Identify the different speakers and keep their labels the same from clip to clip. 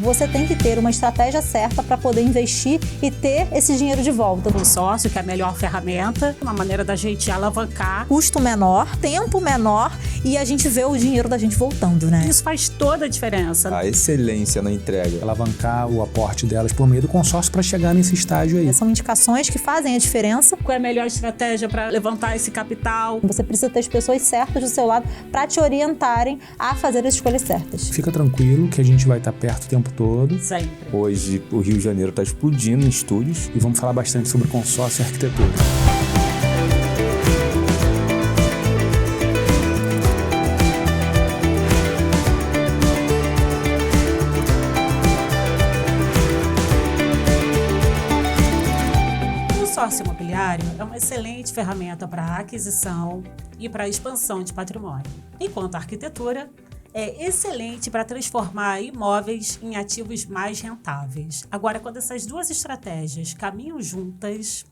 Speaker 1: você tem que ter uma estratégia certa para poder investir e ter esse dinheiro de volta.
Speaker 2: Consórcio, que é a melhor ferramenta, uma maneira da gente alavancar.
Speaker 1: Custo menor, tempo menor e a gente vê o dinheiro da gente voltando, né?
Speaker 2: Isso faz toda a diferença.
Speaker 3: A excelência na entrega.
Speaker 4: Alavancar o aporte delas por meio do consórcio para chegar nesse estágio aí.
Speaker 1: São indicações que fazem a diferença.
Speaker 2: Qual é a melhor estratégia para levantar esse capital?
Speaker 1: Você precisa ter as pessoas certas do seu lado para te orientarem a fazer as escolhas certas.
Speaker 4: Fica tranquilo que a gente vai estar perto o tempo todo.
Speaker 2: Sempre.
Speaker 3: Hoje o Rio de Janeiro está explodindo em estúdios.
Speaker 4: E vamos falar bastante sobre consórcio e arquitetura.
Speaker 2: O consórcio imobiliário é uma excelente ferramenta para aquisição e para expansão de patrimônio, enquanto a arquitetura é excelente para transformar imóveis em ativos mais rentáveis. Agora, quando essas duas estratégias caminham juntas...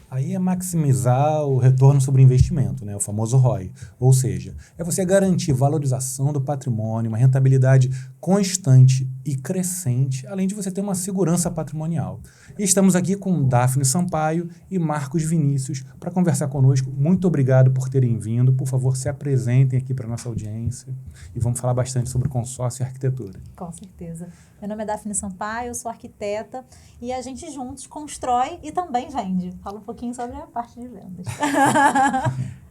Speaker 4: Aí é maximizar o retorno sobre o investimento, né? O famoso ROI. Ou seja, é você garantir valorização do patrimônio, uma rentabilidade constante e crescente, além de você ter uma segurança patrimonial. E estamos aqui com Daphne Sampaio e Marcos Vinícius para conversar conosco. Muito obrigado por terem vindo. Por favor, se apresentem aqui para a nossa audiência e vamos falar bastante sobre consórcio e arquitetura.
Speaker 1: Com certeza. Meu nome é Daphne Sampaio, eu sou arquiteta e a gente juntos constrói e também vende. Fala um pouquinho sobre a parte de vendas.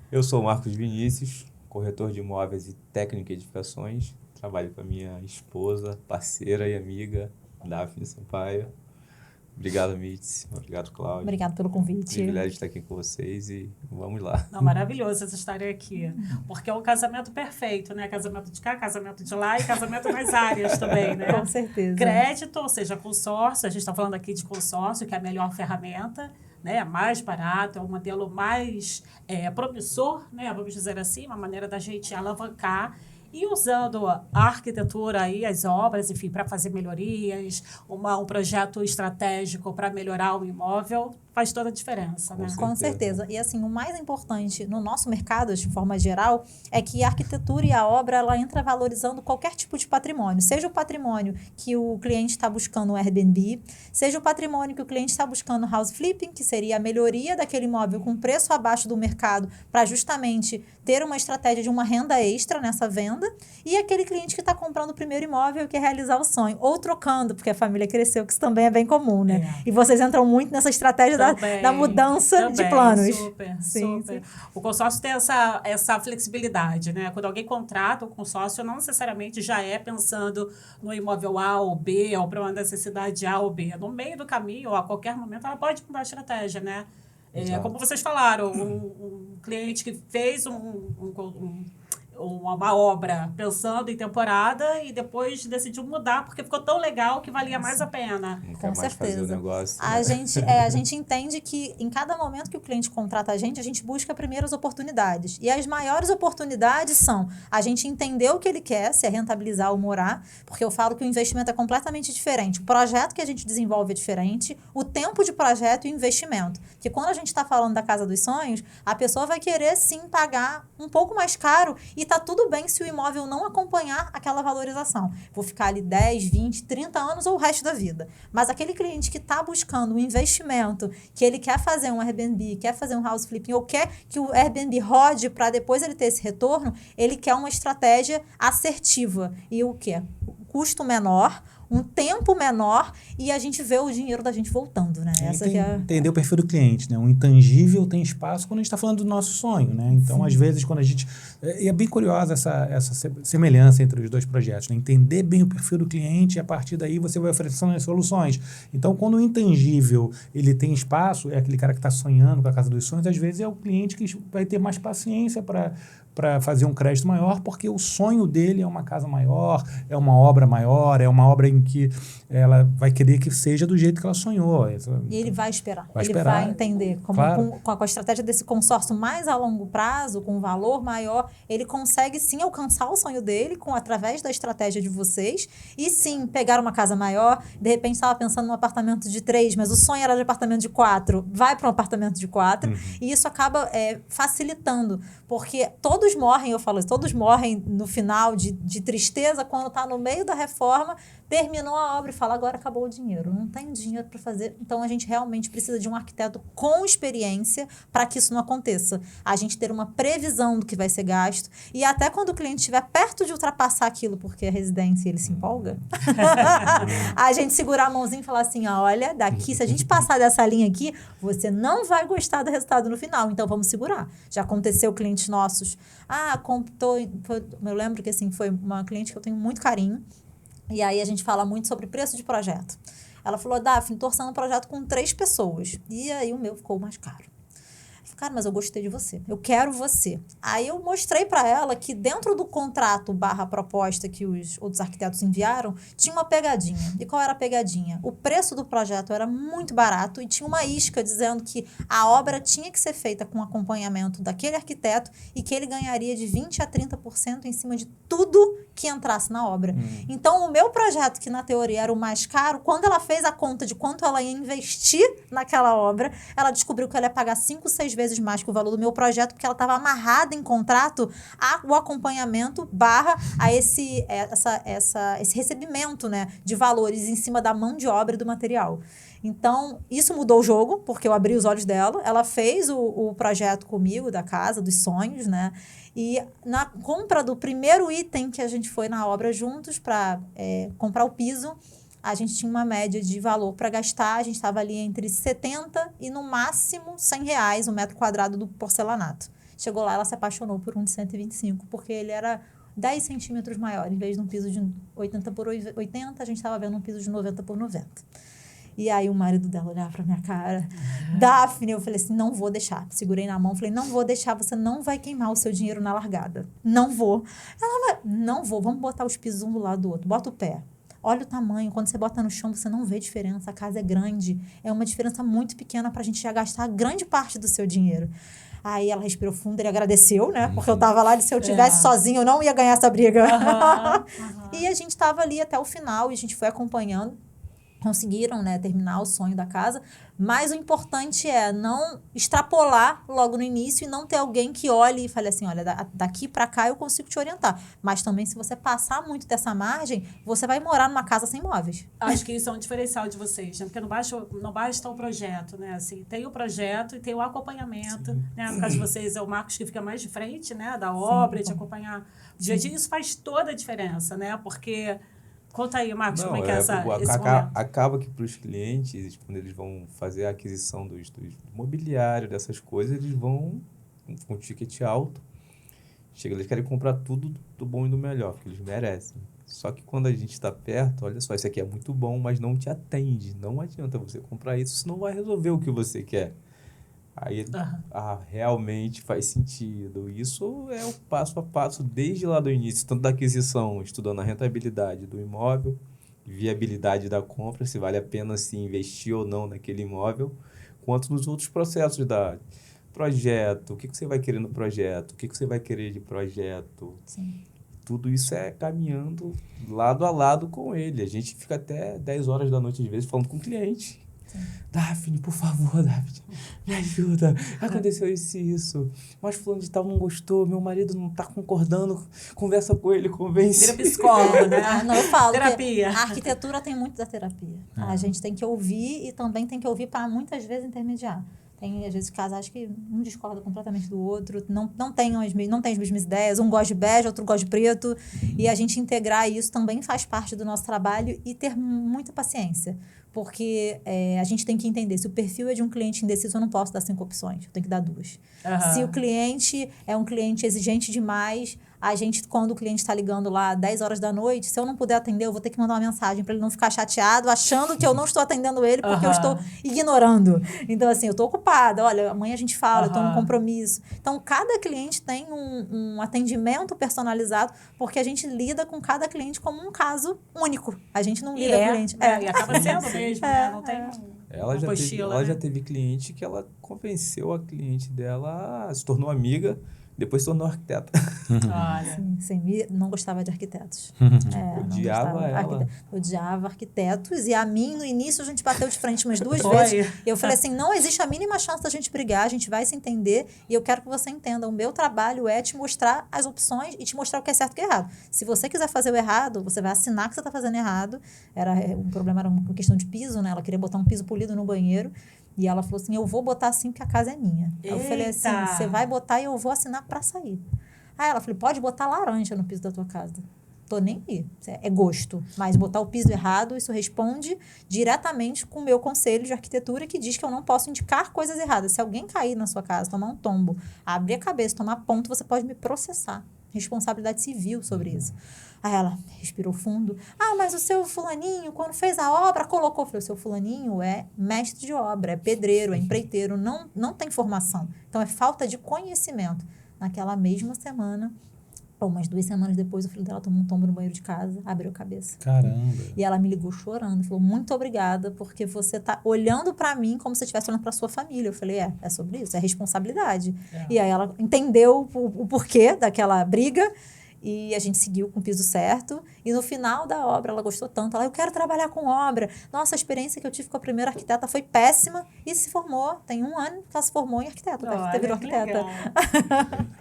Speaker 3: Eu sou o Marcos Vinícius, corretor de imóveis e técnico em edificações. Trabalho com a minha esposa, parceira e amiga, Daphne Sampaio. Obrigado, Mitz. Obrigado, Cláudio.
Speaker 1: Obrigado pelo convite.
Speaker 3: Privilégio de estar aqui com vocês e vamos lá.
Speaker 2: Não, maravilhoso essa história aqui, porque é um casamento perfeito, né? Casamento de cá, casamento de lá e casamento nas áreas também, né?
Speaker 1: Com certeza.
Speaker 2: Crédito, ou seja, consórcio, a gente está falando aqui de consórcio, que é a melhor ferramenta, né? É mais barato, é um modelo mais promissor, né? Vamos dizer assim, uma maneira da gente alavancar. E usando a arquitetura e as obras, enfim, para fazer melhorias, um projeto estratégico para melhorar o imóvel, faz toda a diferença, né?
Speaker 1: Com certeza. E assim, o mais importante no nosso mercado, de forma geral, é que a arquitetura e a obra, ela entra valorizando qualquer tipo de patrimônio. Seja o patrimônio que o cliente está buscando um Airbnb, seja o patrimônio que o cliente está buscando house flipping, que seria a melhoria daquele imóvel com preço abaixo do mercado, para justamente ter uma estratégia de uma renda extra nessa venda, e aquele cliente que está comprando o primeiro imóvel e quer realizar o sonho, ou trocando, porque a família cresceu, que isso também é bem comum, né? E vocês entram muito nessa estratégia da mudança de planos.
Speaker 2: Super,
Speaker 1: sim,
Speaker 2: super.
Speaker 1: sim.
Speaker 2: O consórcio tem essa flexibilidade, né? Quando alguém contrata o consórcio, não necessariamente já é pensando no imóvel A ou B, ou para uma necessidade A ou B. No meio do caminho, ou a qualquer momento, ela pode mudar a estratégia, né? Como vocês falaram, um cliente que fez uma obra pensando em temporada e depois decidiu mudar porque ficou tão legal que valia mais a pena.
Speaker 3: Não quer
Speaker 1: Com
Speaker 3: mais
Speaker 1: certeza.
Speaker 3: fazer o negócio.
Speaker 1: A gente entende que em cada momento que o cliente contrata a gente busca primeiro as oportunidades. E as maiores oportunidades são a gente entender o que ele quer, se é rentabilizar ou morar, porque eu falo que o investimento é completamente diferente. O projeto que a gente desenvolve é diferente, o tempo de projeto e o investimento. Porque quando a gente está falando da Casa dos Sonhos, a pessoa vai querer sim pagar um pouco mais caro e tá tudo bem se o imóvel não acompanhar aquela valorização. Vou ficar ali 10, 20, 30 anos ou o resto da vida. Mas aquele cliente que está buscando um investimento, que ele quer fazer um Airbnb, quer fazer um house flipping, ou quer que o Airbnb rode para depois ele ter esse retorno, ele quer uma estratégia assertiva. E o quê? Custo menor, um tempo menor e a gente vê o dinheiro da gente voltando, né?
Speaker 4: Entender o perfil do cliente, né? O intangível tem espaço quando a gente está falando do nosso sonho, né? Então,
Speaker 1: Sim.
Speaker 4: às vezes, quando a gente... E é bem curiosa essa semelhança entre os dois projetos, né? Entender bem o perfil do cliente e, a partir daí, você vai oferecendo as soluções. Então, quando o intangível ele tem espaço, é aquele cara que está sonhando com a Casa dos Sonhos, às vezes é o cliente que vai ter mais paciência para fazer um crédito maior, porque o sonho dele é uma casa maior, é uma obra maior, é uma obra em que ela vai querer que seja do jeito que ela sonhou.
Speaker 1: E ele vai esperar. Vai entender.
Speaker 4: Claro.
Speaker 1: Com a estratégia desse consórcio mais a longo prazo, com um valor maior, ele consegue sim alcançar o sonho dele através da estratégia de vocês e sim pegar uma casa maior. De repente estava pensando num apartamento de 3, mas o sonho era de apartamento de 4. Vai para um apartamento de 4 e isso acaba facilitando, porque todos morrem, eu falo isso, todos morrem no final de tristeza quando está no meio da reforma terminou a obra e fala, agora acabou o dinheiro, não tem dinheiro para fazer. Então, a gente realmente precisa de um arquiteto com experiência para que isso não aconteça. A gente ter uma previsão do que vai ser gasto e até quando o cliente estiver perto de ultrapassar aquilo, porque a residência ele se empolga, a gente segurar a mãozinha e falar assim, olha, daqui, se a gente passar dessa linha aqui, você não vai gostar do resultado no final, então vamos segurar. Já aconteceu clientes nossos, eu lembro que assim, foi uma cliente que eu tenho muito carinho, e aí a gente fala muito sobre preço de projeto. Ela falou, Daphne, tô orçando um projeto com 3 pessoas. E aí o meu ficou mais caro. Eu falei, cara, mas eu gostei de você. Eu quero você. Aí eu mostrei para ela que dentro do contrato / proposta que os outros arquitetos enviaram, tinha uma pegadinha. E qual era a pegadinha? O preço do projeto era muito barato e tinha uma isca dizendo que a obra tinha que ser feita com acompanhamento daquele arquiteto e que ele ganharia de 20% a 30% em cima de tudo que entrasse na obra. Então, o meu projeto, que na teoria era o mais caro, quando ela fez a conta de quanto ela ia investir naquela obra, ela descobriu que ela ia pagar 5, 6 vezes mais que o valor do meu projeto, porque ela estava amarrada em contrato ao acompanhamento / a esse recebimento, né, de valores em cima da mão de obra e do material. Então, isso mudou o jogo, porque eu abri os olhos dela. Ela fez o projeto comigo, da casa, dos sonhos, né? E na compra do primeiro item que a gente foi na obra juntos para comprar o piso, a gente tinha uma média de valor para gastar. A gente estava ali entre 70 e, no máximo, R$100 o metro quadrado do porcelanato. Chegou lá, ela se apaixonou por um de 125, porque ele era 10 centímetros maior. Em vez de um piso de 80 por 80, a gente estava vendo um piso de 90 por 90. E aí o marido dela olhava pra minha cara. Daphne, eu falei assim, não vou deixar. Segurei na mão, falei, não vou deixar, você não vai queimar o seu dinheiro na largada. Não vou. Ela, não vou, vamos botar os pisos um do lado do outro. Bota o pé. Olha o tamanho, quando você bota no chão, você não vê diferença. A casa é grande. É uma diferença muito pequena pra gente já gastar grande parte do seu dinheiro. Aí ela respirou fundo, ele agradeceu, né? Porque eu tava lá, se eu tivesse sozinha, eu não ia ganhar essa briga. E a gente tava ali até o final e a gente foi acompanhando. Conseguiram, né, terminar o sonho da casa, mas o importante é não extrapolar logo no início e não ter alguém que olhe e fale assim, olha, daqui para cá eu consigo te orientar. Mas também, se você passar muito dessa margem, você vai morar numa casa sem móveis.
Speaker 2: Acho que isso é um diferencial de vocês, né? Porque não basta o projeto, né? Assim, tem o projeto e tem o acompanhamento, né? No caso de vocês, é o Marcos que fica mais de frente, né, da obra, de acompanhar o dia a dia. Isso faz toda a diferença, né? Porque... Conta aí, Marcos, como é que é esse momento?
Speaker 3: Acaba que para os clientes, quando eles vão fazer a aquisição do mobiliário, dessas coisas, eles vão com um ticket alto. Chega, eles querem comprar tudo do bom e do melhor, porque eles merecem. Só que quando a gente está perto, olha só, isso aqui é muito bom, mas não te atende. Não adianta você comprar isso, senão vai resolver o que você quer. Aí, realmente faz sentido. Isso é o passo a passo desde lá do início, tanto da aquisição, estudando a rentabilidade do imóvel, viabilidade da compra, se vale a pena se investir ou não naquele imóvel, quanto nos outros processos da projeto, o que você vai querer no projeto, o que você vai querer de projeto.
Speaker 1: Sim.
Speaker 3: Tudo isso é caminhando lado a lado com ele. A gente fica até 10 horas da noite, às vezes, falando com o cliente. Daphne, por favor, Daphne, me ajuda. Aconteceu isso. Mas fulano de tal não gostou, meu marido não tá concordando. Conversa com ele, convence.
Speaker 2: Vira psicólogo, né?
Speaker 1: Não, eu falo
Speaker 2: terapia.
Speaker 1: A arquitetura tem muito da terapia. A gente tem que ouvir e também tem que ouvir para muitas vezes intermediar. Tem, às vezes, casais que um discorda completamente do outro, não tem as mesmas ideias, um gosta de bege, outro gosta de preto, e a gente integrar isso também faz parte do nosso trabalho e ter muita paciência, porque a gente tem que entender, se o perfil é de um cliente indeciso, eu não posso dar 5 opções, eu tenho que dar 2. Se o cliente é um cliente exigente demais, a gente, quando o cliente está ligando lá 10 horas da noite, se eu não puder atender, eu vou ter que mandar uma mensagem para ele não ficar chateado, achando que eu não estou atendendo ele porque eu estou ignorando. Então, assim, eu estou ocupada, olha, amanhã a gente fala, eu estou num compromisso. Então, cada cliente tem um atendimento personalizado, porque a gente lida com cada cliente como um caso único. A gente não lida com o cliente.
Speaker 2: E acaba sendo mesmo, né? Não tem...
Speaker 3: Ela já teve cliente que ela convenceu a cliente dela, se tornou amiga, Depois tornou arquiteta.
Speaker 2: Olha.
Speaker 1: Não gostava de arquitetos.
Speaker 3: Odiava
Speaker 1: não gostava.
Speaker 3: ela.
Speaker 1: Odiava arquitetos. E a mim, no início, a gente bateu de frente umas 2
Speaker 2: Foi.
Speaker 1: vezes. E eu falei assim, não existe a mínima chance da gente brigar, a gente vai se entender. E eu quero que você entenda, o meu trabalho é te mostrar as opções e te mostrar o que é certo e o que é errado. Se você quiser fazer o errado, você vai assinar que você está fazendo errado. Um problema era uma questão de piso, né? Ela queria botar um piso polido no banheiro. E ela falou assim, eu vou botar assim porque a casa é minha. Aí eu falei assim,
Speaker 2: Eita!
Speaker 1: você vai botar e eu vou assinar pra sair. Aí ela falou, pode botar laranja no piso da tua casa. Tô nem aí. É gosto. Mas botar o piso errado, isso responde diretamente com o meu conselho de arquitetura que diz que eu não posso indicar coisas erradas. Se alguém cair na sua casa, tomar um tombo, abrir a cabeça, tomar ponto, você pode me processar. Responsabilidade civil sobre isso. Aí ela respirou fundo. Mas o seu fulaninho, quando fez a obra, colocou. Eu falei, o seu fulaninho é mestre de obra, é pedreiro, é empreiteiro, não tem formação. Então, é falta de conhecimento. Naquela mesma semana, ou umas 2 semanas depois, o filho dela tomou um tombo no banheiro de casa, abriu a cabeça.
Speaker 4: Caramba.
Speaker 1: E ela me ligou chorando, falou, muito obrigada, porque você tá olhando para mim como se você estivesse olhando para sua família. Eu falei, é sobre isso, é responsabilidade. E aí ela entendeu o porquê daquela briga, e a gente seguiu com o piso certo. E no final da obra, ela gostou tanto. Ela, eu quero trabalhar com obra. Nossa, a experiência que eu tive com a primeira arquiteta foi péssima. E se formou, tem 1 ano que ela se formou em arquiteta. Virou arquiteta.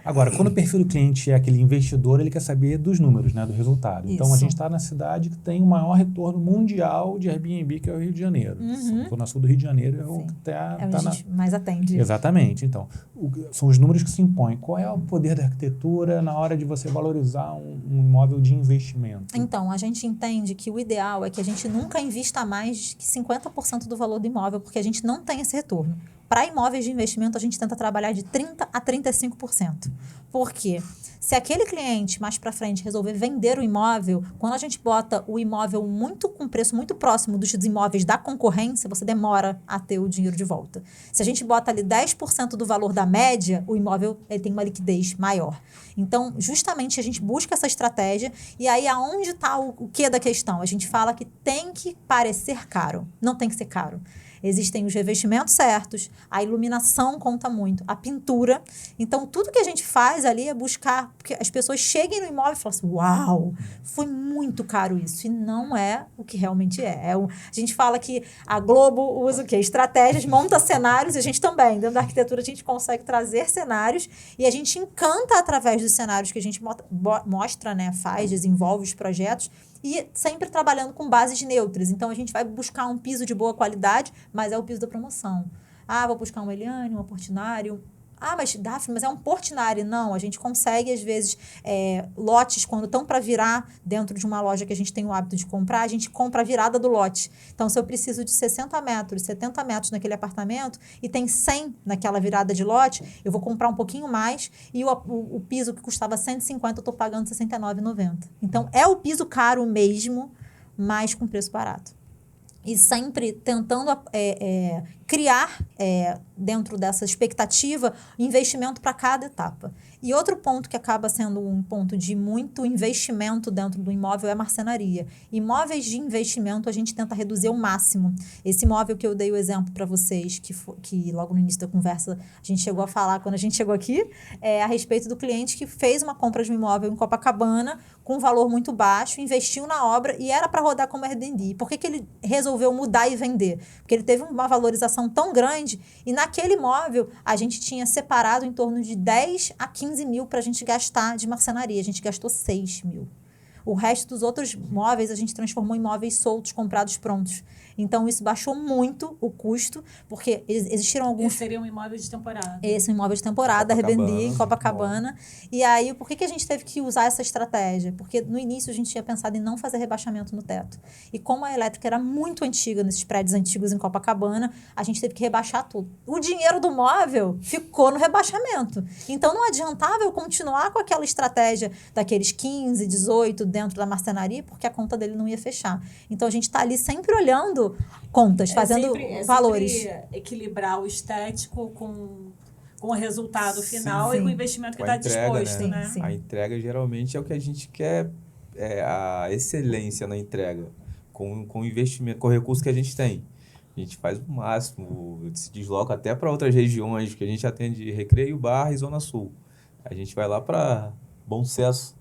Speaker 4: Agora, quando o perfil do cliente é aquele investidor, ele quer saber dos números, né, do resultado.
Speaker 1: Isso.
Speaker 4: Então, a gente está na cidade que tem o maior retorno mundial de Airbnb, que é o Rio de Janeiro. Zona Sul do Rio de Janeiro é o que
Speaker 1: é onde a gente mais atende.
Speaker 4: Exatamente. Então, são os números que se impõem. Qual é o poder da arquitetura na hora de você valorizar um imóvel de investimento?
Speaker 1: Então, a gente entende que o ideal é que a gente nunca invista mais que 50% do valor do imóvel, porque a gente não tem esse retorno. Para imóveis de investimento, a gente tenta trabalhar de 30% a 35%. Por quê? Se aquele cliente, mais para frente, resolver vender o imóvel, quando a gente bota o imóvel com preço muito próximo dos imóveis da concorrência, você demora a ter o dinheiro de volta. Se a gente bota ali 10% do valor da média, o imóvel ele tem uma liquidez maior. Então, justamente, a gente busca essa estratégia. E aí, aonde está o quê da questão? A gente fala que tem que parecer caro. Não tem que ser caro. Existem os revestimentos certos, a iluminação conta muito, a pintura. Então, tudo que a gente faz ali é buscar que as pessoas cheguem no imóvel e falem assim, uau, foi muito caro isso. E não é o que realmente é. A gente fala que a Globo usa o quê? Estratégias, monta cenários, e a gente também, dentro da arquitetura, a gente consegue trazer cenários e a gente encanta através dos cenários que a gente mostra, né, faz, desenvolve os projetos, e sempre trabalhando com bases neutras. Então, a gente vai buscar um piso de boa qualidade, mas é o piso da promoção. Vou buscar um Eliane, um Portinari, mas Daphne, mas é um Portinari. Não, a gente consegue, às vezes, lotes, quando estão para virar dentro de uma loja que a gente tem o hábito de comprar, a gente compra a virada do lote. Então, se eu preciso de 60 metros, 70 metros naquele apartamento e tem 100 naquela virada de lote, eu vou comprar um pouquinho mais e o piso que custava 150, eu estou pagando R$ 69,90. Então, é o piso caro mesmo, mas com preço barato. E sempre tentando criar, dentro dessa expectativa, investimento para cada etapa. E outro ponto que acaba sendo um ponto de muito investimento dentro do imóvel é a marcenaria. Imóveis de investimento a gente tenta reduzir ao máximo. Esse imóvel que eu dei o exemplo para vocês, que logo no início da conversa a gente chegou a falar quando a gente chegou aqui, a respeito do cliente que fez uma compra de um imóvel em Copacabana com um valor muito baixo, investiu na obra e era para rodar como Airbnb. Por que ele resolveu mudar e vender? Porque ele teve uma valorização tão grande e naquele imóvel a gente tinha separado em torno de 10 a 15 mil para a gente gastar de marcenaria. A gente gastou 6 mil. O resto dos outros móveis a gente transformou em móveis soltos, comprados prontos. Então, isso baixou muito o custo, porque existiram alguns...
Speaker 2: Esse seria um imóvel de temporada.
Speaker 1: Esse é um imóvel de temporada, Airbnb, em Copacabana. E aí, por que a gente teve que usar essa estratégia? Porque no início a gente tinha pensado em não fazer rebaixamento no teto. E como a elétrica era muito antiga, nesses prédios antigos em Copacabana, a gente teve que rebaixar tudo. O dinheiro do móvel ficou no rebaixamento. Então, não adiantava eu continuar com aquela estratégia daqueles 15, 18 dentro da marcenaria, porque a conta dele não ia fechar. Então, a gente está ali sempre olhando contas, fazendo valores.
Speaker 2: Sempre equilibrar o estético com o resultado final e com o investimento que está disposto, né?
Speaker 1: Sim.
Speaker 3: A entrega geralmente é o que a gente quer, a excelência na entrega, com o investimento, com o recurso que a gente tem. A gente faz o máximo, se desloca até para outras regiões, porque a gente atende Recreio, Barra e Zona Sul. A gente vai lá para Bom Sucesso,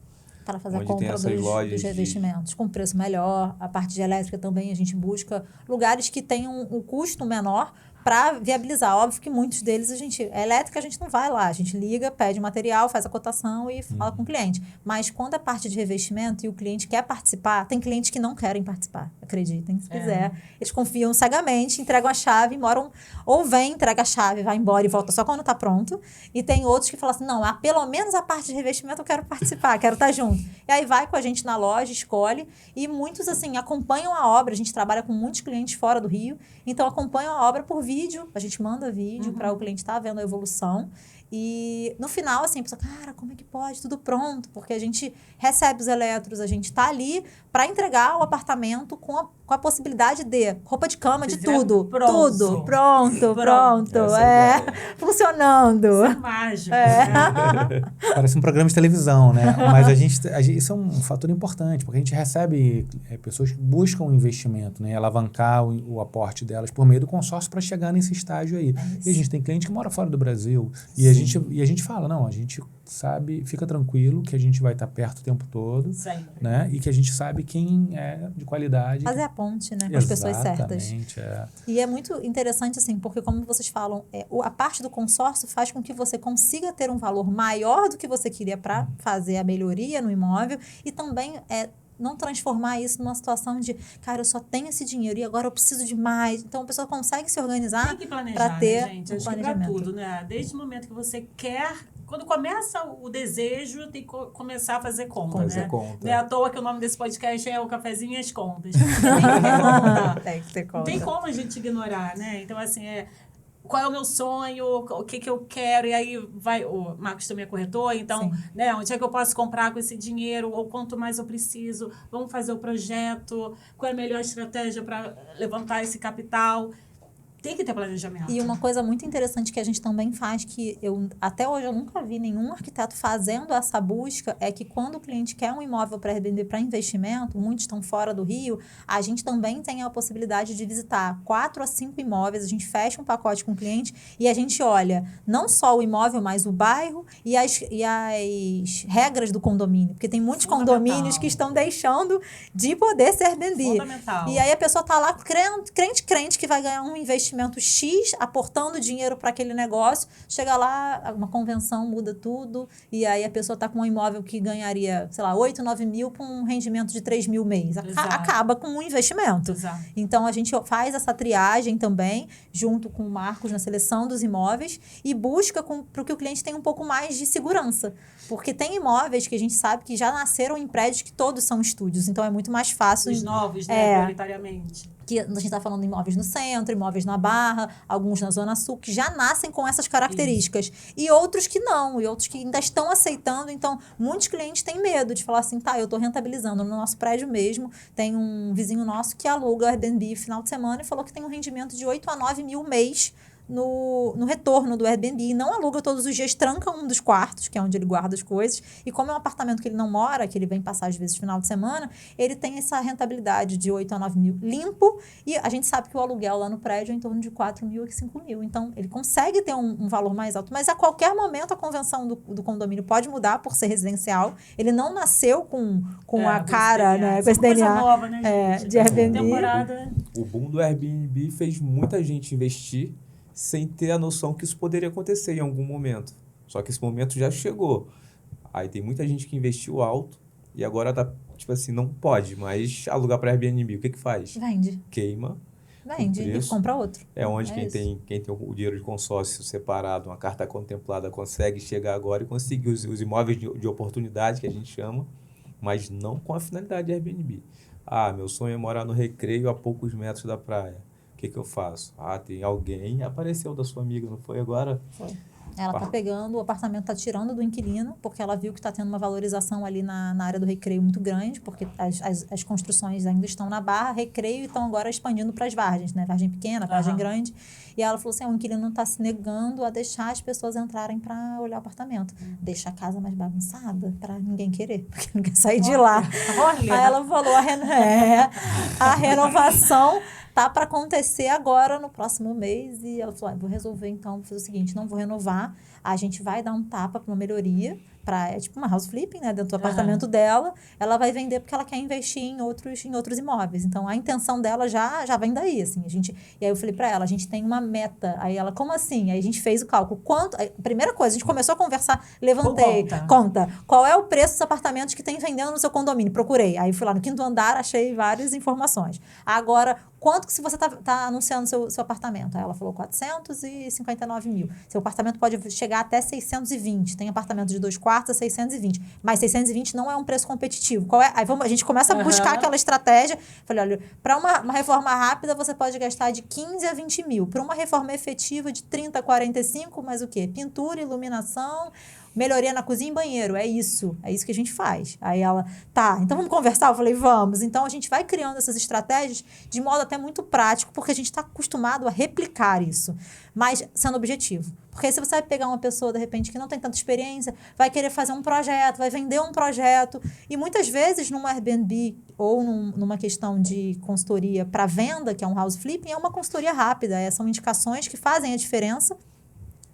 Speaker 1: Para fazer a
Speaker 3: onde tem
Speaker 1: compra
Speaker 3: essas lojas
Speaker 1: dos
Speaker 3: de-
Speaker 1: revestimentos com preço melhor. A parte de elétrica também a gente busca lugares que tenham um custo menor para viabilizar. Óbvio que muitos deles a elétrica a gente não vai lá, a gente liga, pede material, faz a cotação e fala com o cliente. Mas quando a parte de revestimento e o cliente quer participar, tem clientes que não querem participar, acreditem, se quiser. Eles confiam cegamente, entregam a chave, moram, ou vem, entrega a chave, vai embora e volta só quando está pronto. E tem outros que falam assim, não, pelo menos a parte de revestimento eu quero participar, quero estar junto. E aí vai com a gente na loja, escolhe, e muitos, assim, acompanham a obra. A gente trabalha com muitos clientes fora do Rio, então acompanham a obra por vídeo, a gente manda vídeo para o cliente estar vendo a evolução. E no final, assim, a pessoa, cara, como é que pode? Tudo pronto, porque a gente recebe os eletros, a gente está ali para entregar o apartamento com a possibilidade de roupa de cama, de
Speaker 2: Fizeram
Speaker 1: tudo.
Speaker 2: pronto.
Speaker 1: Tudo, pronto.
Speaker 3: Essa é a ideia.
Speaker 1: Funcionando.
Speaker 2: Isso é mágico. Né?
Speaker 4: Parece um programa de televisão, né? Mas isso é um fator importante, porque a gente recebe pessoas que buscam investimento, né? Alavancar o aporte delas por meio do consórcio para chegar nesse estágio aí. E a gente tem cliente que mora fora do Brasil. E a gente fala, não, a gente sabe, fica tranquilo que a gente vai estar perto o tempo todo,
Speaker 2: Sempre.
Speaker 4: né? E que a gente sabe quem é de qualidade.
Speaker 1: Fazer a ponte, né? Com as pessoas certas.
Speaker 4: Exatamente,
Speaker 1: E é muito interessante, assim, porque como vocês falam, a parte do consórcio faz com que você consiga ter um valor maior do que você queria para fazer a melhoria no imóvel e também não transformar isso numa situação de, cara, eu só tenho esse dinheiro e agora eu preciso de mais. Então, a pessoa consegue se organizar
Speaker 2: Tem que planejar,
Speaker 1: para ter
Speaker 2: né, gente?
Speaker 1: um
Speaker 2: Acho que pra
Speaker 1: planejamento.
Speaker 2: tudo, né? Desde o momento que você quer... Quando começa o desejo, tem que começar a fazer conta,
Speaker 3: Fazer
Speaker 2: né?
Speaker 3: conta.
Speaker 2: Não é à toa que o nome desse podcast é o Cafezinho e as Contas. Tem que ter conta.
Speaker 1: Tem que ter
Speaker 2: Não
Speaker 1: conta.
Speaker 2: tem como a gente ignorar, né? Então, assim, qual é o meu sonho, o que eu quero, e aí vai, o Marcos também é corretor, então, né, onde é que eu posso comprar com esse dinheiro, ou quanto mais eu preciso, vamos fazer o projeto, qual é a melhor estratégia para levantar esse capital. Tem que ter planejamento.
Speaker 1: E uma coisa muito interessante que a gente também faz, que até hoje eu nunca vi nenhum arquiteto fazendo essa busca, é que quando o cliente quer um imóvel para revender para investimento, muitos estão fora do Rio, a gente também tem a possibilidade de visitar 4 a 5 imóveis, a gente fecha um pacote com o cliente e a gente olha não só o imóvel, mas o bairro e as regras do condomínio, porque tem muitos condomínios que estão deixando de poder ser Airbnb.
Speaker 2: Fundamental.
Speaker 1: E aí a pessoa está lá crente que vai ganhar um investimento X, aportando dinheiro para aquele negócio, chega lá, uma convenção muda tudo, e aí a pessoa está com um imóvel que ganharia, sei lá, 8, 9 mil com um rendimento de 3 mil mês. Acaba com um investimento.
Speaker 2: Exato.
Speaker 1: Então, a gente faz essa triagem também, junto com o Marcos na seleção dos imóveis, e busca para que o cliente tenha um pouco mais de segurança. Porque tem imóveis que a gente sabe que já nasceram em prédios que todos são estúdios, então é muito mais fácil.
Speaker 2: Os novos, né, prioritariamente.
Speaker 1: Que a gente está falando de imóveis no centro, imóveis na Barra, alguns na Zona Sul, que já nascem com essas características. Isso. E outros que não, e outros que ainda estão aceitando. Então, muitos clientes têm medo de falar assim, tá, eu estou rentabilizando. No nosso prédio mesmo, tem um vizinho nosso que aluga Airbnb final de semana e falou que tem um rendimento de 8 a 9 mil mês no retorno do Airbnb. Não aluga todos os dias, tranca um dos quartos, que é onde ele guarda as coisas. E como é um apartamento que ele não mora, que ele vem passar às vezes final de semana, ele tem essa rentabilidade de 8 a 9 mil limpo. E a gente sabe que o aluguel lá no prédio é em torno de 4 mil a 5 mil. Então, ele consegue ter um valor mais alto. Mas a qualquer momento a convenção do condomínio pode mudar por ser residencial. Ele não nasceu com a cara, né? Com esse
Speaker 2: coisa
Speaker 1: DNA
Speaker 2: nova, né, gente?
Speaker 1: de Airbnb.
Speaker 2: Temporada.
Speaker 3: O boom do Airbnb fez muita gente investir sem ter a noção que isso poderia acontecer em algum momento. Só que esse momento já chegou. Aí tem muita gente que investiu alto e agora tá, tipo assim, não pode mais alugar para Airbnb. O que faz?
Speaker 1: Vende.
Speaker 3: Queima.
Speaker 1: Vende e compra outro.
Speaker 3: É onde quem tem o dinheiro de consórcio separado, uma carta contemplada, consegue chegar agora e conseguir os imóveis de oportunidade, que a gente chama, mas não com a finalidade de Airbnb. Ah, meu sonho é morar no Recreio a poucos metros da praia. O que eu faço? Ah, tem alguém, apareceu da sua amiga, não foi agora?
Speaker 1: Foi. Ela tá pegando, o apartamento tá tirando do inquilino, porque ela viu que tá tendo uma valorização ali na área do Recreio muito grande, porque as construções ainda estão na Barra, Recreio, e estão agora expandindo para as vargens, né? Vargem pequena, vargem grande. E ela falou assim, o inquilino tá se negando a deixar as pessoas entrarem para olhar o apartamento. Deixa a casa mais bagunçada para ninguém querer, porque não quer sair de lá.
Speaker 2: Olha.
Speaker 1: Aí ela falou, a renovação tá para acontecer agora no próximo mês. E ela falou, vou resolver então, vou fazer o seguinte, não vou renovar, a gente vai dar um tapa para uma melhoria, é tipo uma house flipping, né, dentro do apartamento dela, ela vai vender porque ela quer investir em outros imóveis. Então, a intenção dela já vem daí, assim, e aí eu falei para ela, a gente tem uma meta. Aí ela, como assim? Aí a gente fez o cálculo. Primeira coisa, a gente começou a conversar, levantei, conta, qual é o preço dos apartamentos que tem vendendo no seu condomínio? Procurei. Aí fui lá no 5º andar, achei várias informações. Agora, quanto que se você tá anunciando seu apartamento? Aí ela falou 459 mil. Seu apartamento pode chegar até 620. Tem apartamento de 2 quartos a 620. Mas 620 não é um preço competitivo. Qual é? Aí a gente começa a buscar aquela estratégia. Falei, olha, para uma reforma rápida, você pode gastar de 15 a 20 mil. Para uma reforma efetiva, de 30 a 45, mas o quê? Pintura, iluminação, melhoria na cozinha e banheiro, é isso que a gente faz. Aí ela, tá, então vamos conversar? Eu falei, vamos. Então a gente vai criando essas estratégias de modo até muito prático, porque a gente está acostumado a replicar isso, mas sendo objetivo. Porque aí se você vai pegar uma pessoa, de repente, que não tem tanta experiência, vai querer fazer um projeto, vai vender um projeto, e muitas vezes numa Airbnb ou numa questão de consultoria para venda, que é um house flipping, é uma consultoria rápida, são indicações que fazem a diferença.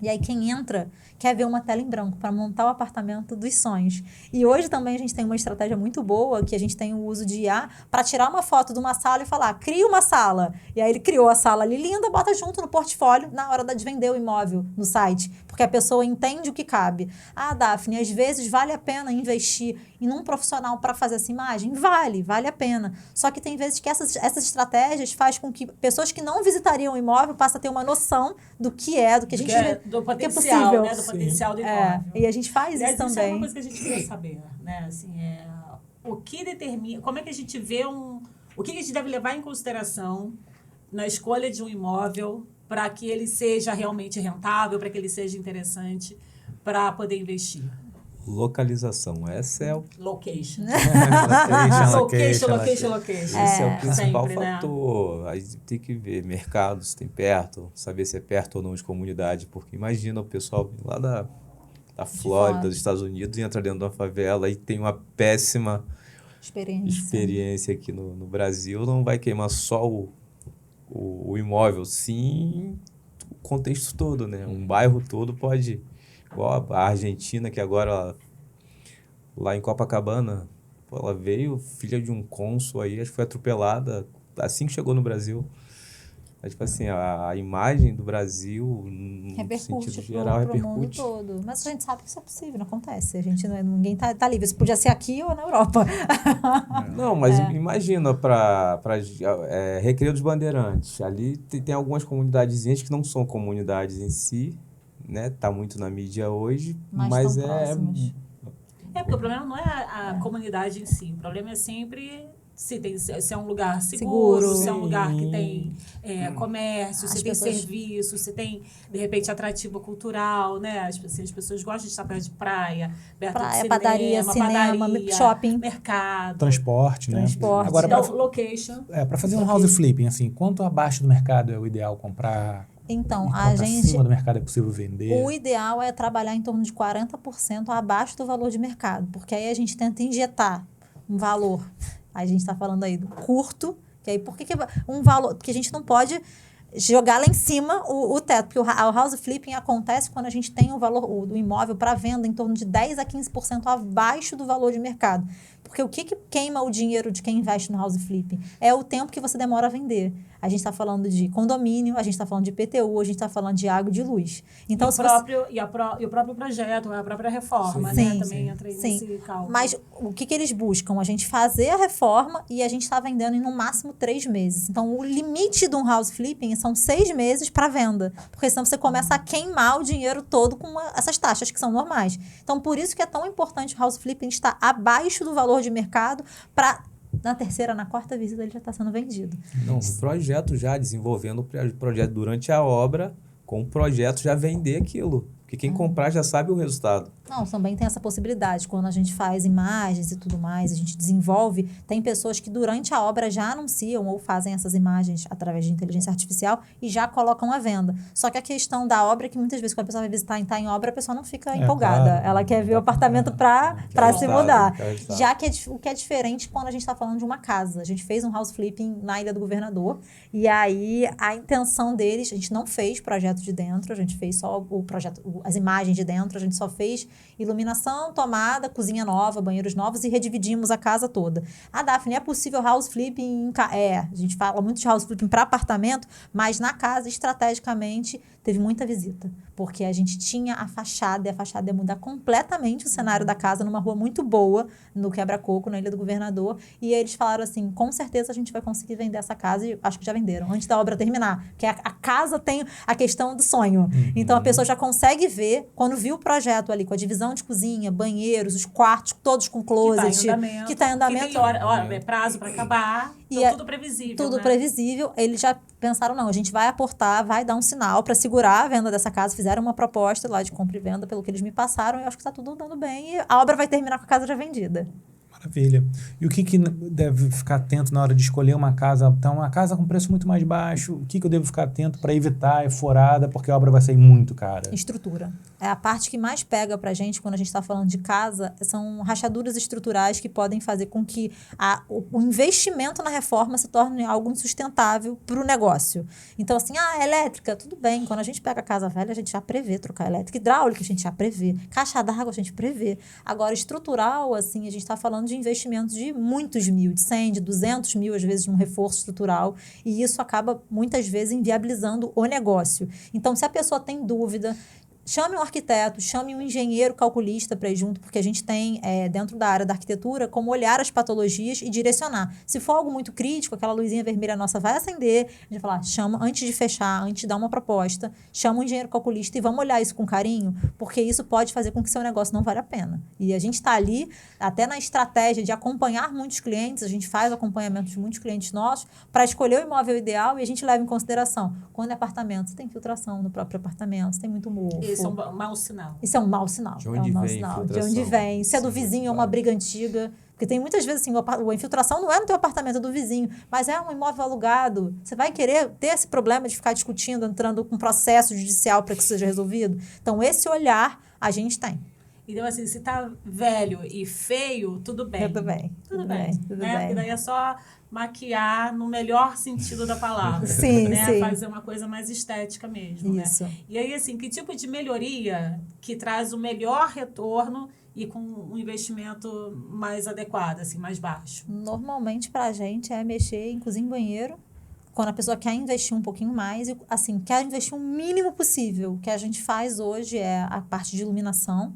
Speaker 1: E aí quem entra quer ver uma tela em branco para montar o apartamento dos sonhos. E hoje também a gente tem uma estratégia muito boa, que a gente tem o uso de IA para tirar uma foto de uma sala e falar, cria uma sala. E aí ele criou a sala ali linda, bota junto no portfólio na hora de vender o imóvel no site, porque a pessoa entende o que cabe. Ah, Daphne, às vezes vale a pena investir em um profissional para fazer essa imagem? Vale a pena. Só que tem vezes que essas estratégias faz com que pessoas que não visitariam o imóvel passem a ter uma noção do que a gente
Speaker 2: do potencial,
Speaker 1: que é possível.
Speaker 2: Né? Do potencial do imóvel.
Speaker 1: E a gente faz isso também.
Speaker 2: Isso é uma coisa que a gente queria saber, né? Assim, o que determina, como é que a gente vê o que a gente deve levar em consideração na escolha de um imóvel para que ele seja realmente rentável, para que ele seja interessante para poder investir?
Speaker 3: Localização, essa é o...
Speaker 2: Location.
Speaker 3: Location. Esse é o principal
Speaker 2: sempre,
Speaker 3: fator.
Speaker 2: Né?
Speaker 3: Aí tem que ver mercado, se tem perto, saber se é perto ou não de comunidade, porque imagina o pessoal lá da Flórida, dos Estados Unidos, entra dentro de uma favela e tem uma péssima experiência aqui no Brasil, não vai queimar só o imóvel, sim o contexto todo, né? Um bairro todo pode... Igual a Argentina, que agora, lá em Copacabana, ela veio, filha de um cônsul aí, acho que foi atropelada assim que chegou no Brasil. Mas, tipo assim, a imagem do Brasil, no sentido geral, repercute.
Speaker 1: Pro mundo todo. Mas a gente sabe que isso é possível, não acontece. Ninguém tá livre. Isso podia ser aqui ou na Europa.
Speaker 3: Não, mas imagina para Recreio dos Bandeirantes. Ali tem algumas comunidadezinhas que não são comunidades em si, né? Tá muito na mídia hoje, mas
Speaker 2: porque o problema não é a comunidade em si, o problema é sempre se é um lugar seguro, se é um lugar que tem comércio, se tem serviço, se tem, de repente, atrativo cultural, né? As pessoas gostam de estar perto de praia, perto de cinema,
Speaker 1: padaria, shopping,
Speaker 2: mercado.
Speaker 4: Transporte, né?
Speaker 2: Agora, então, location.
Speaker 4: Para fazer um house flipping, assim, quanto abaixo do mercado é o ideal comprar?
Speaker 1: Então,
Speaker 4: acima do mercado é possível vender?
Speaker 1: O ideal é trabalhar em torno de 40% abaixo do valor de mercado, porque aí a gente tenta injetar um valor. A gente está falando aí do curto, que aí por que um valor? Porque a gente não pode jogar lá em cima o teto, porque o house flipping acontece quando a gente tem o valor do imóvel para venda em torno de 10% a 15% abaixo do valor de mercado. Porque o que queima o dinheiro de quem investe no house flipping? É o tempo que você demora a vender. A gente está falando de condomínio, a gente está falando de IPTU, a gente está falando de água e de luz. Então,
Speaker 2: e o próprio projeto, a própria reforma, né? Também entra nesse cálculo.
Speaker 1: Mas o que eles buscam? A gente fazer a reforma e a gente está vendendo em no máximo 3 meses. Então, o limite de um house flipping são 6 meses para venda. Porque senão você começa a queimar o dinheiro todo com essas taxas que são normais. Então, por isso que é tão importante o house flipping estar abaixo do valor de mercado para... Na terceira, na quarta visita, ele já está sendo vendido.
Speaker 3: Não, o projeto já, desenvolvendo o projeto durante a obra, com o projeto já vender aquilo. Porque quem comprar já sabe o resultado.
Speaker 1: Não, também tem essa possibilidade. Quando a gente faz imagens e tudo mais, a gente desenvolve, tem pessoas que durante a obra já anunciam ou fazem essas imagens através de inteligência artificial e já colocam à venda. Só que a questão da obra é que muitas vezes quando a pessoa vai visitar e está em obra, a pessoa não fica empolgada.
Speaker 4: Claro.
Speaker 1: Ela quer ver o apartamento para se
Speaker 3: resultado,
Speaker 1: mudar.
Speaker 3: quer resultado.
Speaker 1: Já que o que é diferente quando a gente está falando de uma casa. A gente fez um house flipping na Ilha do Governador e aí a intenção deles, a gente não fez projeto de dentro, a gente fez só o projeto, as imagens de dentro, a gente só fez iluminação, tomada, cozinha nova, banheiros novos e redividimos a casa toda. A Daphne, é possível house flipping? A gente fala muito de house flipping para apartamento, mas na casa, estrategicamente, teve muita visita. Porque a gente tinha a fachada, e a fachada ia mudar completamente o cenário da casa numa rua muito boa, no Quebra-Coco, na Ilha do Governador. E eles falaram assim, com certeza a gente vai conseguir vender essa casa, e acho que já venderam, antes da obra terminar. Porque a casa tem a questão do sonho. Então, a pessoa já consegue ver, quando viu o projeto ali, com a divisão de cozinha, banheiros, os quartos, todos com closet, que está em andamento.
Speaker 2: Que tem prazo para acabar, então tudo previsível.
Speaker 1: Tudo
Speaker 2: né?
Speaker 1: previsível. Eles já pensaram, não, a gente vai aportar, vai dar um sinal para segurar a venda dessa casa. Fizeram uma proposta lá de compra e venda, pelo que eles me passaram, e eu acho que está tudo dando bem. E a obra vai terminar com a casa já vendida.
Speaker 4: Maravilha. E o que deve ficar atento na hora de escolher uma casa? Então, uma casa com preço muito mais baixo, o que eu devo ficar atento para evitar forada, porque a obra vai sair muito cara?
Speaker 1: Estrutura. É a parte que mais pega pra gente quando a gente está falando de casa, são rachaduras estruturais que podem fazer com que o investimento na reforma se torne algo insustentável para o negócio. Então, assim, elétrica, tudo bem. Quando a gente pega a casa velha, a gente já prevê trocar elétrica. Hidráulica, a gente já prevê. Caixa d'água, a gente prevê. Agora, estrutural, assim, a gente está falando de investimentos de muitos mil, de 100, de 200 mil, às vezes, num reforço estrutural. E isso acaba, muitas vezes, inviabilizando o negócio. Então, se a pessoa tem dúvida, chame um arquiteto, chame um engenheiro calculista para ir junto, porque a gente tem, dentro da área da arquitetura, como olhar as patologias e direcionar. Se for algo muito crítico, aquela luzinha vermelha nossa vai acender, a gente vai falar, chama, antes de fechar, antes de dar uma proposta, chama um engenheiro calculista e vamos olhar isso com carinho, porque isso pode fazer com que seu negócio não valha a pena. E a gente está ali, até na estratégia de acompanhar muitos clientes, a gente faz acompanhamento de muitos clientes nossos, para escolher o imóvel ideal e a gente leva em consideração. Quando é apartamento, você tem filtração no próprio apartamento, você tem muito mofo.
Speaker 2: Isso é um mau sinal.
Speaker 1: Isso é um mau sinal.
Speaker 3: De onde vem a
Speaker 1: De onde vem. Se é do vizinho, é uma briga antiga. Porque tem muitas vezes assim, a infiltração não é no teu apartamento, é do vizinho, mas é um imóvel alugado. Você vai querer ter esse problema de ficar discutindo, entrando com processo judicial para que isso seja resolvido? Então, esse olhar a gente tem.
Speaker 2: Então, assim, se tá velho e feio, tudo bem.
Speaker 1: Tudo bem.
Speaker 2: Tudo bem.
Speaker 1: Tudo
Speaker 2: Né? Porque
Speaker 1: bem.
Speaker 2: daí é só maquiar no melhor sentido da palavra.
Speaker 1: Sim,
Speaker 2: né?
Speaker 1: sim.
Speaker 2: Fazer uma coisa mais estética mesmo.
Speaker 1: Isso.
Speaker 2: Né? E aí, assim, que tipo de melhoria que traz o melhor retorno e com um investimento mais adequado, assim, mais baixo?
Speaker 1: Normalmente, para a gente, é mexer em cozinha e banheiro. Quando a pessoa quer investir um pouquinho mais, e, assim, quer investir o mínimo possível. O que a gente faz hoje é a parte de iluminação.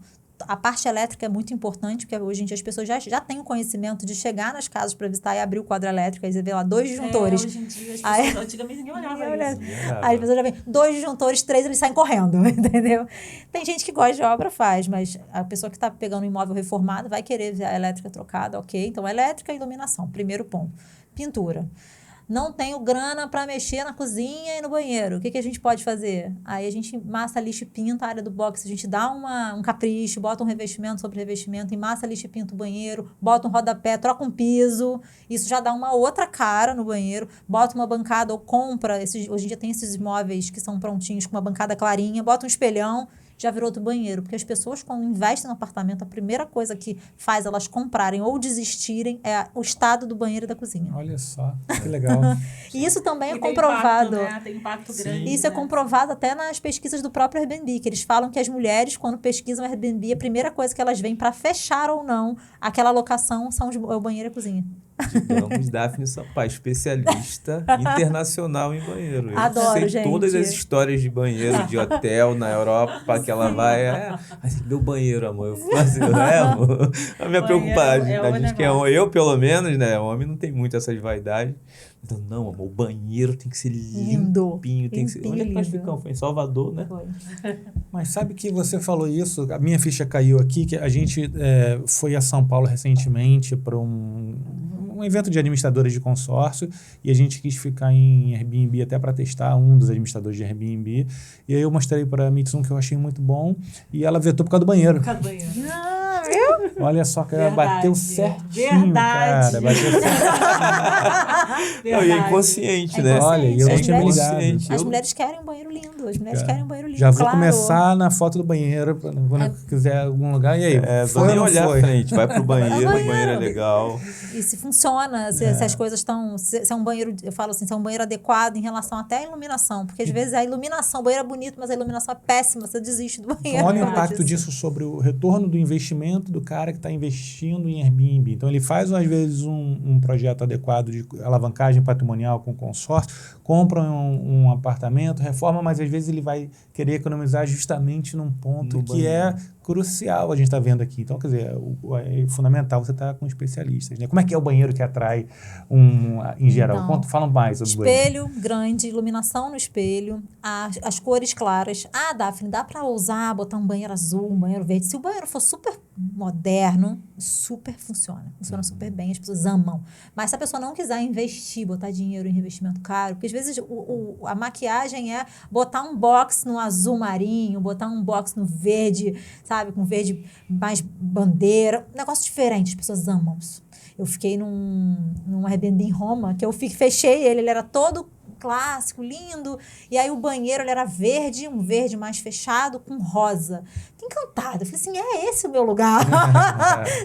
Speaker 1: A parte elétrica é muito importante, porque hoje em dia as pessoas já têm o conhecimento de chegar nas casas para visitar e abrir o quadro elétrico, aí você vê lá 2 disjuntores.
Speaker 2: Hoje em dia, as pessoas, antigamente ninguém olhava isso.
Speaker 1: Aí as pessoas já vêm 2 disjuntores, 3, eles saem correndo, entendeu? Tem gente que gosta de obra, faz, mas a pessoa que está pegando um imóvel reformado vai querer ver a elétrica trocada, ok? Então, elétrica e iluminação, primeiro ponto. Pintura. Não tenho grana para mexer na cozinha e no banheiro. O que a gente pode fazer? Aí a gente massa, lixa e pinta a área do box. A gente dá um capricho, bota um revestimento sobre revestimento, e massa, lixa e pinta o banheiro, bota um rodapé, troca um piso. Isso já dá uma outra cara no banheiro. Bota uma bancada ou compra. Hoje em dia tem esses móveis que são prontinhos com uma bancada clarinha. Bota um espelhão. Já virou outro banheiro. Porque as pessoas, quando investem no apartamento, a primeira coisa que faz elas comprarem ou desistirem é o estado do banheiro e da cozinha.
Speaker 4: Olha só, que legal.
Speaker 1: E isso também é
Speaker 2: tem
Speaker 1: comprovado.
Speaker 2: Impacto, né? Tem impacto grande.
Speaker 1: Isso é comprovado até nas pesquisas do próprio Airbnb, que eles falam que as mulheres, quando pesquisam Airbnb, a primeira coisa que elas veem para fechar ou não aquela locação são o banheiro e a cozinha.
Speaker 3: Digamos, Daphne Sampaio, especialista internacional em banheiro. Eu
Speaker 1: Adoro,
Speaker 3: sei
Speaker 1: gente.
Speaker 3: todas as histórias de banheiro de hotel na Europa que ela vai. Mas meu banheiro, amor. Eu falo assim, amor. A minha preocupação. A gente que é homem, eu, pelo menos, né? O homem não tem muito essas vaidades. Então, não, amor, o banheiro tem que ser limpinho. Tem que ser... Onde é que nós ficamos? Foi em Salvador, né?
Speaker 1: Foi.
Speaker 4: Mas sabe que você falou isso, a minha ficha caiu aqui, que a gente foi a São Paulo recentemente para um um evento de administradores de consórcio, e a gente quis ficar em Airbnb até para testar um dos administradores de Airbnb. E aí eu mostrei para a Mitsum que eu achei muito bom, e ela vetou por causa do banheiro.
Speaker 1: Ah, viu?
Speaker 4: Olha só que ela
Speaker 2: Verdade.
Speaker 4: bateu certinho,
Speaker 2: Verdade.
Speaker 4: cara. Bateu certinho.
Speaker 3: Não, e é inconsciente, né?
Speaker 4: Olha, e eu
Speaker 1: As
Speaker 4: não tinha me ligado.
Speaker 3: mulheres-
Speaker 1: As mulheres querem um banheiro lindo. As mulheres querem um banheiro lindo.
Speaker 4: Já vou
Speaker 1: claro.
Speaker 4: começar na foto do banheiro, quando eu quiser algum lugar. E aí,
Speaker 3: É,
Speaker 4: foi
Speaker 3: vou nem
Speaker 4: ou não
Speaker 3: olhar
Speaker 4: foi?
Speaker 3: à frente, vai pro banheiro, o
Speaker 1: banheiro.
Speaker 3: banheiro é legal.
Speaker 1: E se funciona, se as coisas estão. Se é um banheiro, eu falo assim, se é um banheiro adequado em relação até à iluminação. Porque às vezes a iluminação, o banheiro é bonito, mas a iluminação é péssima, você desiste do banheiro.
Speaker 4: Então, olha o
Speaker 1: por causa
Speaker 4: impacto
Speaker 1: disso.
Speaker 4: disso sobre o retorno do investimento do cara que está investindo em Airbnb. Então, ele faz, às vezes, um projeto adequado de alavancagem patrimonial com consórcio, compra um apartamento, reforma, mas às vezes ele vai querer economizar justamente num ponto
Speaker 3: No
Speaker 4: que
Speaker 3: banheiro.
Speaker 4: é crucial, a gente está vendo aqui. Então, quer dizer, é fundamental você estar com especialistas. Né? Como é que é o banheiro que atrai em geral?
Speaker 1: Então,
Speaker 4: Fala mais sobre o banheiro.
Speaker 1: Espelho grande, iluminação no espelho, as cores claras. Ah, Daphne, dá pra usar, botar um banheiro azul, um banheiro verde. Se o banheiro for super moderno, super funciona. Funciona super bem, as pessoas amam. Mas se a pessoa não quiser investir, botar dinheiro em investimento caro, porque às vezes a maquiagem é botar um box no azul marinho, botar um box no verde, sabe, com verde mais bandeira. Negócio diferente, as pessoas amam isso. Eu fiquei num Airbnb em Roma, que eu fechei ele era todo clássico, lindo, e aí o banheiro ele era verde, um verde mais fechado com rosa. Fiquei encantada. Eu falei assim, é esse o meu lugar.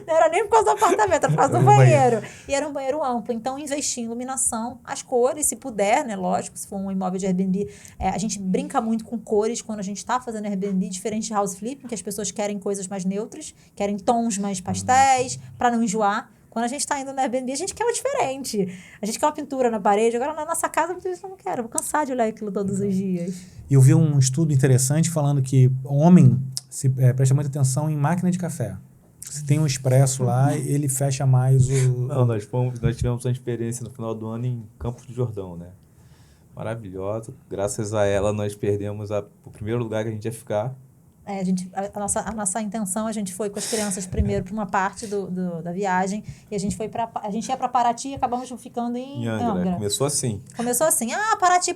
Speaker 1: Não era nem por causa do apartamento, era por causa do banheiro. E era um banheiro amplo, então investi em iluminação, as cores, se puder, né, lógico, se for um imóvel de Airbnb, a gente brinca muito com cores quando a gente está fazendo Airbnb, diferente de house flipping, que as pessoas querem coisas mais neutras, querem tons mais pastéis, para não enjoar. Quando a gente está indo no Airbnb, a gente quer o diferente. A gente quer uma pintura na parede. Agora, na nossa casa, eu não quero. Eu vou cansar de olhar aquilo todos os dias.
Speaker 4: E eu vi um estudo interessante falando que o homem presta muita atenção em máquina de café. Se tem um expresso lá, ele fecha mais o...
Speaker 3: Não, nós tivemos uma experiência no final do ano em Campos do Jordão, né? Maravilhosa. Graças a ela, nós perdemos o primeiro lugar que a gente ia ficar.
Speaker 1: A nossa intenção, a gente foi com as crianças primeiro para uma parte da viagem e a gente ia para Paraty e acabamos ficando em Angra.
Speaker 3: Começou assim.
Speaker 1: Começou assim, Paraty.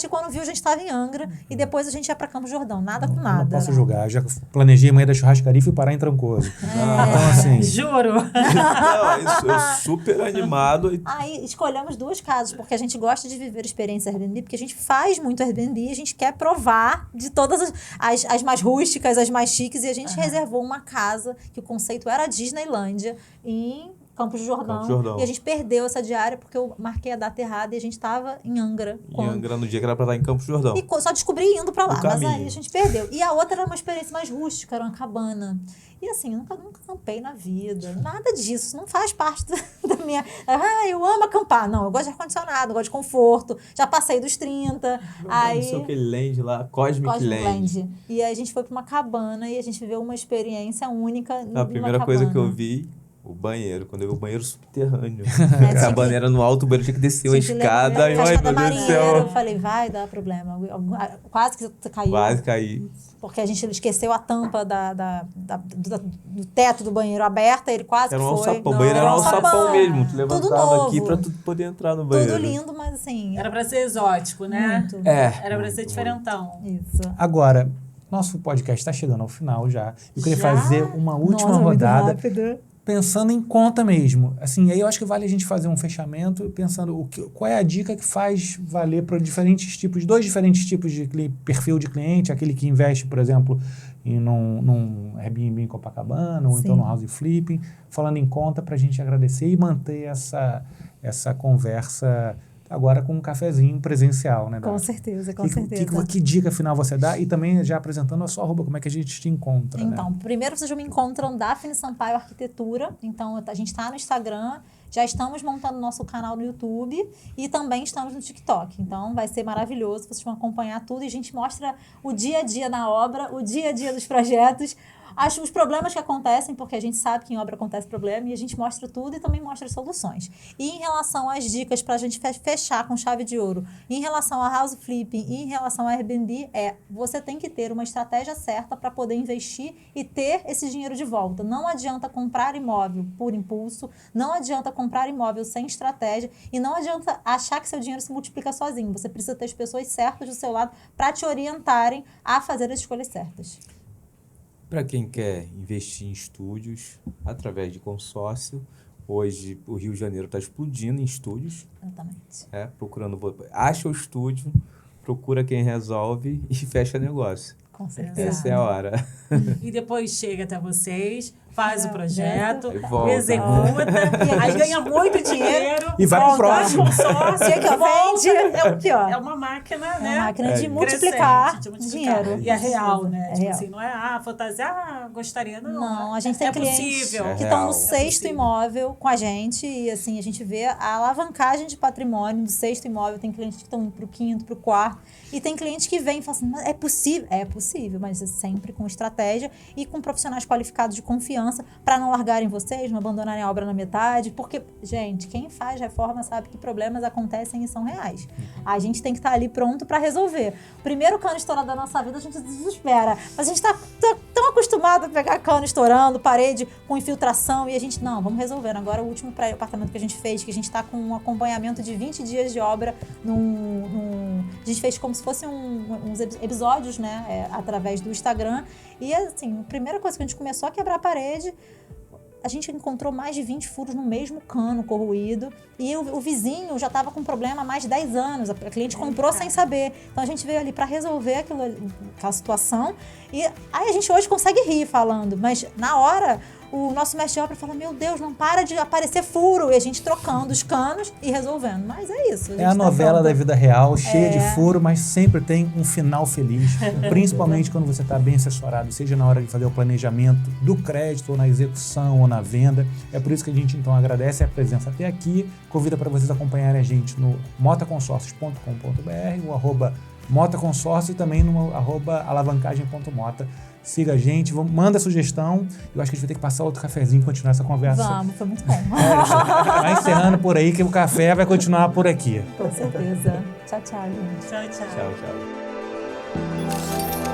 Speaker 1: Quando viu, a gente estava em Angra e depois a gente ia para Campos do Jordão. Nada com nada.
Speaker 4: Não posso julgar. Eu já planejei amanhã da churrascaria e fui parar em Trancoso. Então, assim...
Speaker 2: Juro.
Speaker 3: Não, isso, eu super animado.
Speaker 1: Aí escolhemos duas casas, porque a gente gosta de viver experiência Airbnb, porque a gente faz muito Airbnb, a gente quer provar de todas as mais rústicas, as mais chiques, e a gente reservou uma casa, que o conceito era Disneylândia, em Campos do Jordão. E a gente perdeu essa diária porque eu marquei a data errada e a gente estava em Angra.
Speaker 3: Angra no dia que era para estar em Campos do Jordão.
Speaker 1: E só descobri indo para lá, mas aí a gente perdeu. E a outra era uma experiência mais rústica, era uma cabana. E assim, nunca campei na vida. Nada disso. Não faz parte da minha... eu amo acampar. Não, eu gosto de ar-condicionado, eu gosto de conforto. Já passei dos 30.
Speaker 3: Não sei aquele land lá, Cosmic Land.
Speaker 1: E aí a gente foi para uma cabana e a gente viveu uma experiência única.
Speaker 3: A primeira coisa que eu vi, o banheiro. Quando eu vi o banheiro subterrâneo.
Speaker 1: É,
Speaker 3: A cabana era no alto, o banheiro tinha que descer uma escada. E, ai, meu Deus do céu.
Speaker 1: Eu falei, vai dar problema. Quase que caiu.
Speaker 3: Quase caí.
Speaker 1: Porque a gente esqueceu a tampa do teto do banheiro aberta, ele quase
Speaker 3: era
Speaker 1: que
Speaker 3: um
Speaker 1: foi.
Speaker 3: alçapão. O banheiro era um alçapão mesmo. Tu levantava
Speaker 1: novo.
Speaker 3: aqui pra tu poder entrar no banheiro.
Speaker 1: Tudo lindo, mas assim...
Speaker 2: Era pra ser exótico, né?
Speaker 1: Muito.
Speaker 2: Era pra ser diferentão.
Speaker 1: Isso.
Speaker 4: Agora, nosso podcast está chegando ao final já. Eu queria
Speaker 2: Já?
Speaker 4: fazer uma última
Speaker 1: Nossa, muito
Speaker 4: rodada.
Speaker 1: rápido.
Speaker 4: Pensando em conta mesmo. Assim, aí eu acho que vale a gente fazer um fechamento pensando qual é a dica que faz valer para dois diferentes tipos de perfil de cliente, aquele que investe, por exemplo, num Airbnb em Copacabana, ou então no House Flipping, falando em conta para a gente agradecer e manter essa conversa agora com um cafezinho presencial, né?
Speaker 1: Com certeza, com certeza.
Speaker 4: Que dica final você dá? E também já apresentando a sua arroba, como é que a gente te encontra,
Speaker 1: Então,
Speaker 4: né?
Speaker 1: primeiro vocês me encontram Daphne Sampaio Arquitetura. Então, a gente está no Instagram, já estamos montando nosso canal no YouTube e também estamos no TikTok. Então, vai ser maravilhoso, vocês vão acompanhar tudo e a gente mostra o dia a dia na obra, o dia a dia dos projetos, os problemas que acontecem, porque a gente sabe que em obra acontece problema, e a gente mostra tudo e também mostra as soluções. E em relação às dicas para a gente fechar com chave de ouro, em relação a house flipping e em relação a Airbnb, você tem que ter uma estratégia certa para poder investir e ter esse dinheiro de volta. Não adianta comprar imóvel por impulso, não adianta comprar imóvel sem estratégia e não adianta achar que seu dinheiro se multiplica sozinho. Você precisa ter as pessoas certas do seu lado para te orientarem a fazer as escolhas certas.
Speaker 3: Para quem quer investir em estúdios através de consórcio, hoje o Rio de Janeiro está explodindo em estúdios.
Speaker 1: Exatamente.
Speaker 3: Acha o estúdio, procura quem resolve e fecha negócio.
Speaker 1: Com certeza.
Speaker 3: Essa é a hora.
Speaker 2: E depois chega até vocês, faz o projeto,
Speaker 3: Aí volta.
Speaker 2: executa, aí ganha muito dinheiro.
Speaker 4: E vai pro
Speaker 2: volta,
Speaker 4: próximo.
Speaker 2: consórcio,
Speaker 1: Dia que vende, é o pior.
Speaker 2: É uma máquina,
Speaker 1: É
Speaker 2: né?
Speaker 1: uma máquina de
Speaker 3: Crescente,
Speaker 1: multiplicar
Speaker 2: de multiplicar.
Speaker 1: dinheiro.
Speaker 2: E é real, né?
Speaker 1: É
Speaker 2: Tipo
Speaker 1: real.
Speaker 2: assim, não é fantasia, gostaria, não.
Speaker 1: Não, a gente tem
Speaker 2: é
Speaker 1: clientes
Speaker 2: possível.
Speaker 3: É
Speaker 1: que estão
Speaker 3: real.
Speaker 1: no sexto
Speaker 2: possível.
Speaker 1: imóvel com a gente e assim, a gente vê a alavancagem de patrimônio do sexto imóvel. Tem clientes que estão indo para o quinto, para o quarto. E tem clientes que vêm e falam assim, mas é possível? É possível, mas é sempre com estratégia e com profissionais qualificados de confiança para não largarem vocês, não abandonarem a obra na metade. Porque, gente, quem faz reforma sabe que problemas acontecem e são reais. A gente tem que estar ali pronto para resolver. O primeiro cano estourado da nossa vida, a gente se desespera. Mas a gente está tão acostumado a pegar cano estourando, parede com infiltração, e a gente, não, vamos resolvendo. Agora, o último apartamento que a gente fez, que a gente está com um acompanhamento de 20 dias de obra, a gente fez como se fossem uns episódios, né, através do Instagram. E, assim, a primeira coisa que a gente começou a quebrar a parede, a gente encontrou mais de 20 furos no mesmo cano corroído e o vizinho já estava com problema há mais de 10 anos. A cliente comprou sem saber. Então a gente veio ali para resolver aquela situação e aí a gente hoje consegue rir falando, mas na hora o nosso mestre de obra fala, meu Deus, não para de aparecer furo, e a gente trocando os canos e resolvendo. Mas é isso.
Speaker 4: É a novela da vida real, cheia de furo, mas sempre tem um final feliz. Principalmente quando você está bem assessorado, seja na hora de fazer o planejamento do crédito, ou na execução, ou na venda. É por isso que a gente, então, agradece a presença até aqui. Convida para vocês acompanharem a gente no motaconsórcios.com.br, o @motaconsórcio e também no @alavancagem.mota. Siga a gente, manda sugestão. Eu acho que a gente vai ter que passar outro cafezinho e continuar essa conversa.
Speaker 1: Vamos, foi muito bom.
Speaker 4: Vai encerrando por aí que o café vai continuar por aqui.
Speaker 1: Com certeza. Tchau, tchau, gente.
Speaker 2: Tchau, tchau.
Speaker 3: Tchau, tchau.